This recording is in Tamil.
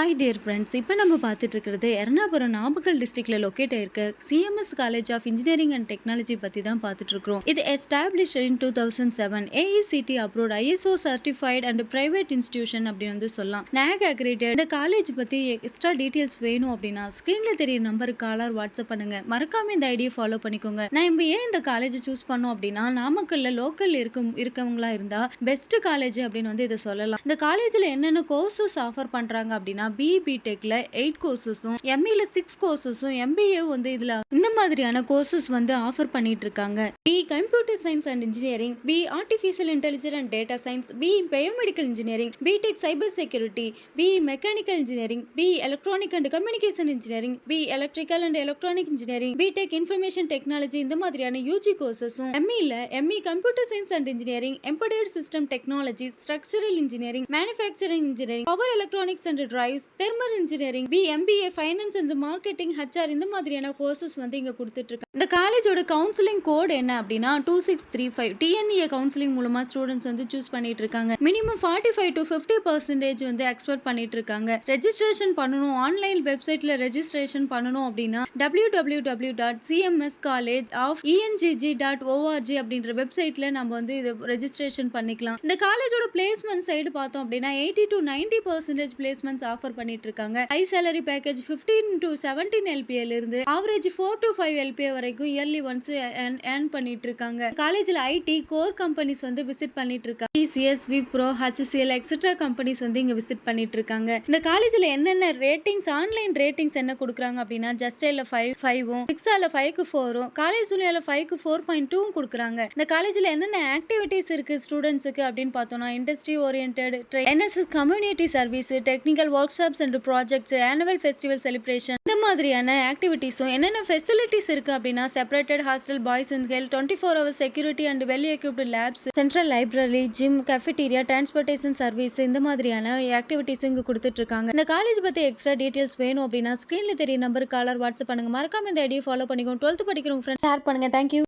ஹாய் டியர் ஃப்ரெண்ட்ஸ், இப்போ நம்ம பார்த்துட்டு இருக்கிறது எர்ணாபுரம் நாமக்கல் டிஸ்ட்ரிக்ட்ல லொக்கேட் ஆயிருக்க CMS college of engineering and technology பற்றி தான் பார்த்துட்டு இருக்கிறோம். இது establish in 2007 AICTE approved ISO certified and private institution அப்படின்னு வந்து சொல்லலாம். NAAC accredit. இந்த காலேஜ் பற்றி எக்ஸ்ட்ரா டீட்டெயில்ஸ் வேணும் அப்படின்னா ஸ்க்ரீனில் தெரியுற நம்பருக்கு காலர் வாட்ஸ்அப் பண்ணுங்க. மறக்காம இந்த ஐடியை ஃபாலோ பண்ணிக்கோங்க. நம்ம ஏன் இந்த காலேஜ் சூஸ் பண்ணோம் அப்படின்னா நாமக்கல்ல லோக்கல் இருக்கவங்களா இருந்தா பெஸ்ட் காலேஜ் அப்படின்னு வந்து இதை சொல்லலாம். இந்த காலேஜில் என்னென்ன கோர்சஸ் ஆஃபர் பண்றாங்க அப்படின்னா பிடெக்ல 8 கோர்சஸும் எம்இல 6 கோர்சஸும் எம்பிஏ வந்து இதுல இந்த மாதிரியான கோர்சஸ் வந்து ஆஃபர் பண்ணிட்டு இருக்காங்க. B computer science and engineering, B artificial intelligence and data science, B biomedical engineering, BTech cyber security, B mechanical engineering, B electronic and communication engineering, B electrical and electronic engineering, BTech information technology இந்த மாதிரியான யூஜி கோர்சஸும் எம்இல ME computer science and engineering, embedded system technology, structural engineering, manufacturing engineering, power electronics and drives, thermal engineering, B MBA finance and marketing, HR இந்த மாதிரியான கோர்சஸ் வந்து இங்க கொடுத்துட்டு இருக்காங்க. இந்த காலேஜோட கவுன்சிலிங் கோட் என்ன அப்படின்னா 2635 டிஎன்இஏ கவுன்சிலிங் மூலமா ஸ்டூடெண்ட்ஸ் வந்து சூஸ் பண்ணிட்டு இருக்காங்க. மினிமம் 45 to 50% வந்து எக்ஸ்பெக்ட் பண்ணிட்டு இருக்காங்க. ரெஜிஸ்ட்ரேஷன் பண்ணணும், ஆன்லைன் வெப்சைட்ல ரெஜிஸ்ட்ரேஷன் பண்ணணும் அப்படின்னா www.cmscollegeofengg.org அப்படின்ற வெப்சைட்ல நம்ம வந்து இது ரெஜிஸ்ட்ரேஷன் பண்ணிக்கலாம். இந்த காலேஜோட பிளேஸ்மெண்ட் சைடு பார்த்தோம் அப்படின்னா 80 to 90% பிளேஸ்மெண்ட்ஸ் ஆஃபர் பண்ணிட்டு இருக்காங்க. High salary package 15 to 17 LPA இருந்து ஆவரேஜ் 4 to 5 LPA வரைக்கும் இயர்லி ஒன்ஸ் ஏர்ன் பண்ணிட்டு இருக்காங்க. காலேஜ்ல ஐடி கோர் கம்பெனிஸ் வந்து விசிட் பண்ணிட்டு இருக்காங்க. TCS, Wipro, HCL etcetera companies வந்து இங்க விசிட் பண்ணிட்டு இருக்காங்க. இந்த காலேஜ்ல என்னென்ன ரேட்டிங்ஸ், ஆன்லைன் ரேட்டிங்ஸ் என்ன கொடுக்குறாங்க அப்படின்னா ஜஸ்ட்ல 5.5ம், 6ஆல 5க்கு 4ம், காலேஜ் சூனியால 5க்கு 4.2ம் கொடுக்குறாங்க. இந்த காலேஜ்ல என்னென்ன ஆக்டிவிட்டீஸ் இருக்கு ஸ்டூடெண்ட்ஸுக்கு அப்படின்னு பார்த்தோம்னா industry oriented, NSS community service, technical workshops and projects, annual festival celebration இந்த மாதிரியான ஆக்டிவிட்டீஸும் என்னென்ன ஃபெசிலிட்டிஸ் இருக்கு அப்படின்னா separated hostel, boys and girl, 24 hours security and well equipped labs, central library, gym, cafeteria, transportation service இந்த மாதிரியான ஆக்டிவிட்டீஸ் இங்க கொடுத்துட்டு இருக்காங்க. இந்த காலேஜ் பத்தி எக்ஸ்ட்ரா டீடைல்ஸ் வேணும் அப்படின்னா ஸ்கிரீன்ல தெரிய நம்பருக்கு காலர் வாட்ஸ்அப் பண்ணுங்க. மறக்காம இந்த ஐடியை ஃபாலோ பண்ணிக்கோங்க. 12th படிக்கிறவங்க ஃப்ரெண்ட்ஸ் ஷேர் பண்ணுங்க. தேங்க்யூ.